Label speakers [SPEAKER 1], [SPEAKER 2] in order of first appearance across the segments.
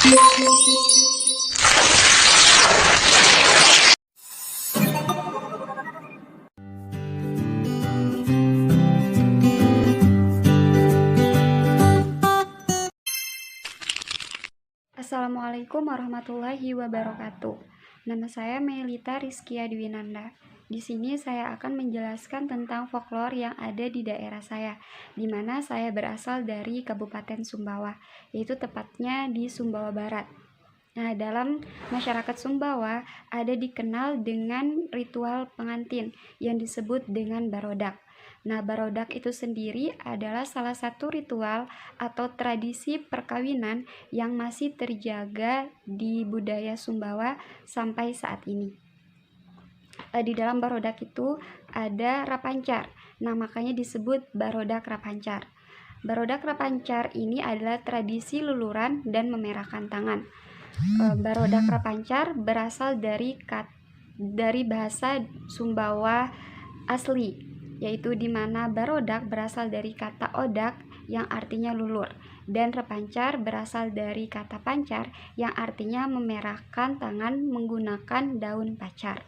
[SPEAKER 1] Assalamualaikum warahmatullahi wabarakatuh. Nama saya Melita Rizkia Dwinanda. Di sini saya akan menjelaskan tentang folklore yang ada di daerah saya, di mana saya berasal dari Kabupaten Sumbawa, yaitu tepatnya di Sumbawa Barat. Nah, dalam masyarakat Sumbawa ada dikenal dengan ritual pengantin yang disebut dengan barodak. Nah, barodak itu sendiri adalah salah satu ritual atau tradisi perkawinan yang masih terjaga di budaya Sumbawa sampai saat ini. Di dalam barodak itu ada rapancar. Nah, makanya disebut barodak rapancar. Barodak rapancar ini adalah tradisi luluran dan memerahkan tangan. Barodak rapancar berasal dari bahasa Sumbawa asli, yaitu di mana barodak berasal dari kata odak yang artinya lulur, dan repancar berasal dari kata pancar yang artinya memerahkan tangan menggunakan daun pacar.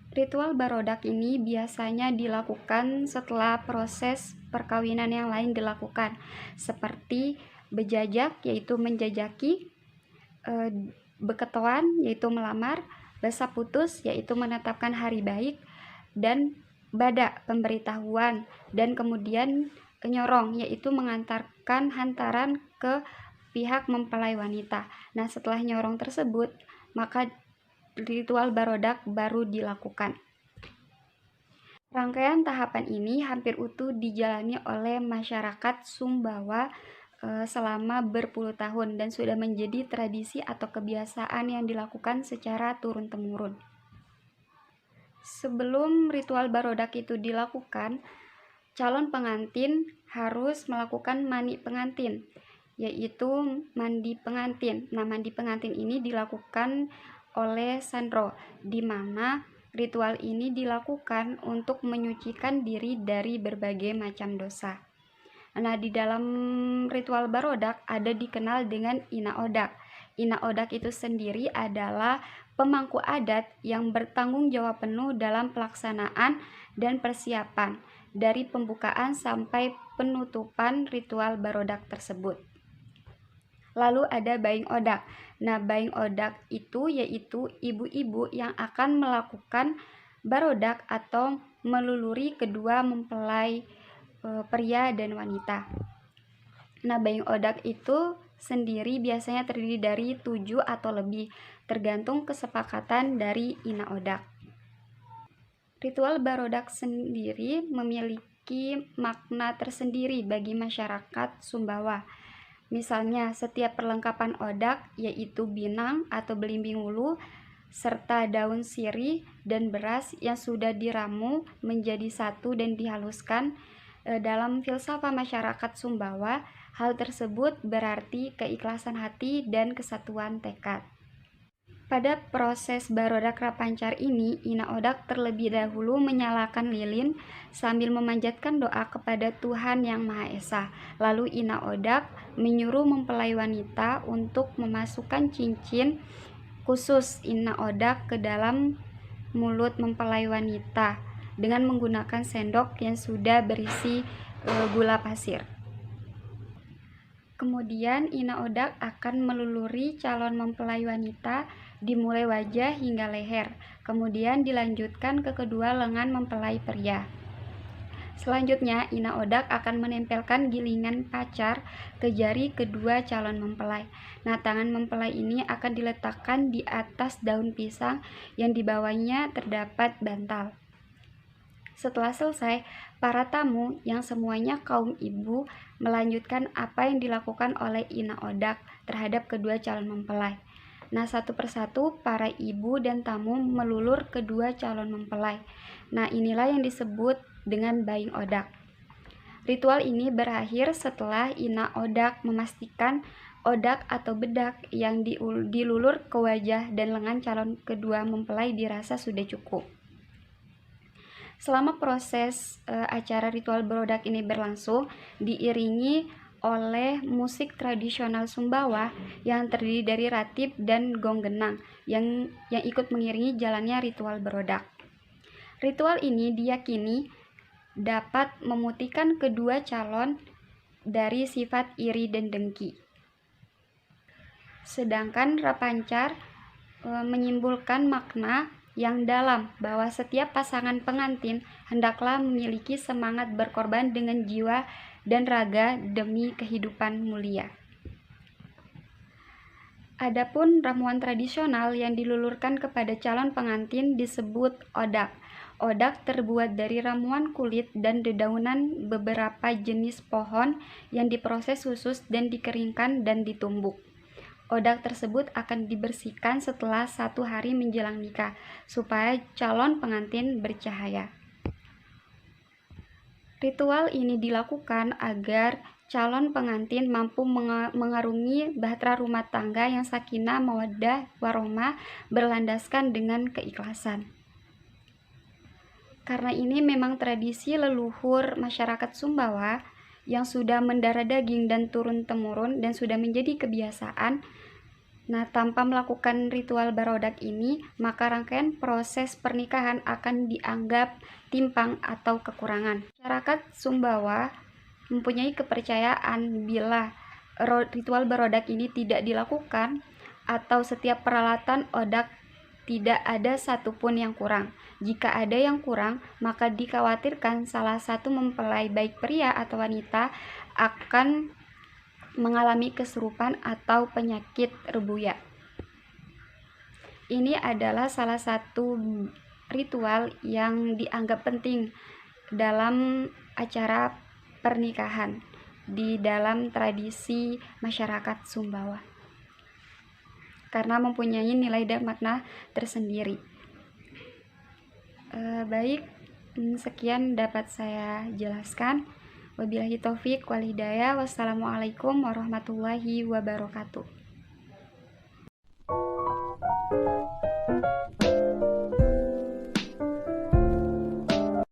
[SPEAKER 1] Ritual barodak ini biasanya dilakukan setelah proses perkawinan yang lain dilakukan, seperti bejajak yaitu menjajaki, beketoan yaitu melamar, basa putus yaitu menetapkan hari baik, dan bada pemberitahuan, dan kemudian nyorong yaitu mengantarkan hantaran ke pihak mempelai wanita. Nah, setelah nyorong tersebut, maka ritual barodak baru dilakukan. Rangkaian tahapan ini hampir utuh dijalani oleh masyarakat Sumbawa selama berpuluh tahun dan sudah menjadi tradisi atau kebiasaan yang dilakukan secara turun-temurun. Sebelum ritual barodak itu dilakukan, calon pengantin harus melakukan mani pengantin, yaitu mandi pengantin. Nah, mandi pengantin ini dilakukan oleh Sandro, di mana ritual ini dilakukan untuk menyucikan diri dari berbagai macam dosa. Nah, di dalam ritual barodak ada dikenal dengan Ina Odak. Ina Odak itu sendiri adalah pemangku adat yang bertanggung jawab penuh dalam pelaksanaan dan persiapan dari pembukaan sampai penutupan ritual barodak tersebut. Lalu ada Baing Odak. Nah, Baing Odak itu yaitu ibu-ibu yang akan melakukan barodak atau meluluri kedua mempelai pria dan wanita. Nah, Baing Odak itu sendiri biasanya terdiri dari 7 atau lebih, tergantung kesepakatan dari Ina Odak. Ritual barodak sendiri memiliki makna tersendiri bagi masyarakat Sumbawa. Misalnya, setiap perlengkapan odak yaitu binang atau belimbing wulu, serta daun sirih dan beras yang sudah diramu menjadi satu dan dihaluskan. Dalam filsafat masyarakat Sumbawa, hal tersebut berarti keikhlasan hati dan kesatuan tekad. Pada proses barodak rapancar ini, Ina Odak terlebih dahulu menyalakan lilin sambil memanjatkan doa kepada Tuhan Yang Maha Esa. Lalu Ina Odak menyuruh mempelai wanita untuk memasukkan cincin khusus Ina Odak ke dalam mulut mempelai wanita dengan menggunakan sendok yang sudah berisi gula pasir. Kemudian Ina Odak akan meluluri calon mempelai wanita dimulai wajah hingga leher, kemudian dilanjutkan ke kedua lengan mempelai pria. Selanjutnya, Ina Odak akan menempelkan gilingan pacar ke jari kedua calon mempelai. Nah, tangan mempelai ini akan diletakkan di atas daun pisang yang di bawahnya terdapat bantal. Setelah selesai, para tamu yang semuanya kaum ibu melanjutkan apa yang dilakukan oleh Ina Odak terhadap kedua calon mempelai. Nah, satu persatu para ibu dan tamu melulur kedua calon mempelai. Nah, inilah yang disebut dengan Baing Odak. Ritual ini berakhir setelah Ina Odak memastikan odak atau bedak yang dilulur ke wajah dan lengan calon kedua mempelai dirasa sudah cukup. Selama proses acara ritual barodak ini berlangsung, diiringi oleh musik tradisional Sumbawa yang terdiri dari ratip dan gong genang yang ikut mengiringi jalannya ritual berodak. Ritual ini diyakini dapat memutihkan kedua calon dari sifat iri dan dengki. Sedangkan rapancar menyimpulkan makna yang dalam bahwa setiap pasangan pengantin hendaklah memiliki semangat berkorban dengan jiwa dan raga demi kehidupan mulia. Adapun ramuan tradisional yang dilulurkan kepada calon pengantin disebut odak. Odak terbuat dari ramuan kulit dan dedaunan beberapa jenis pohon yang diproses khusus dan dikeringkan dan ditumbuk. Odak tersebut akan dibersihkan setelah 1 hari menjelang nikah, supaya calon pengantin bercahaya. Ritual ini dilakukan agar calon pengantin mampu mengarungi bahtera rumah tangga yang sakinah, mawaddah, warohmah berlandaskan dengan keikhlasan. Karena ini memang tradisi leluhur masyarakat Sumbawa yang sudah mendarah daging dan turun-temurun dan sudah menjadi kebiasaan. Nah, tanpa melakukan ritual barodak ini, maka rangkaian proses pernikahan akan dianggap timpang atau kekurangan. Masyarakat Sumbawa mempunyai kepercayaan bila ritual barodak ini tidak dilakukan atau setiap peralatan odak tidak ada satupun yang kurang. Jika ada yang kurang, maka dikhawatirkan salah satu mempelai baik pria atau wanita akan mengalami kesurupan atau penyakit rebuya. Ini adalah salah satu ritual yang dianggap penting dalam acara pernikahan di dalam tradisi masyarakat Sumbawa, karena mempunyai nilai dan makna tersendiri. Baik, sekian dapat saya jelaskan. Wabillahi taufik wal hidayah. Wassalamualaikum warahmatullahi wabarakatuh.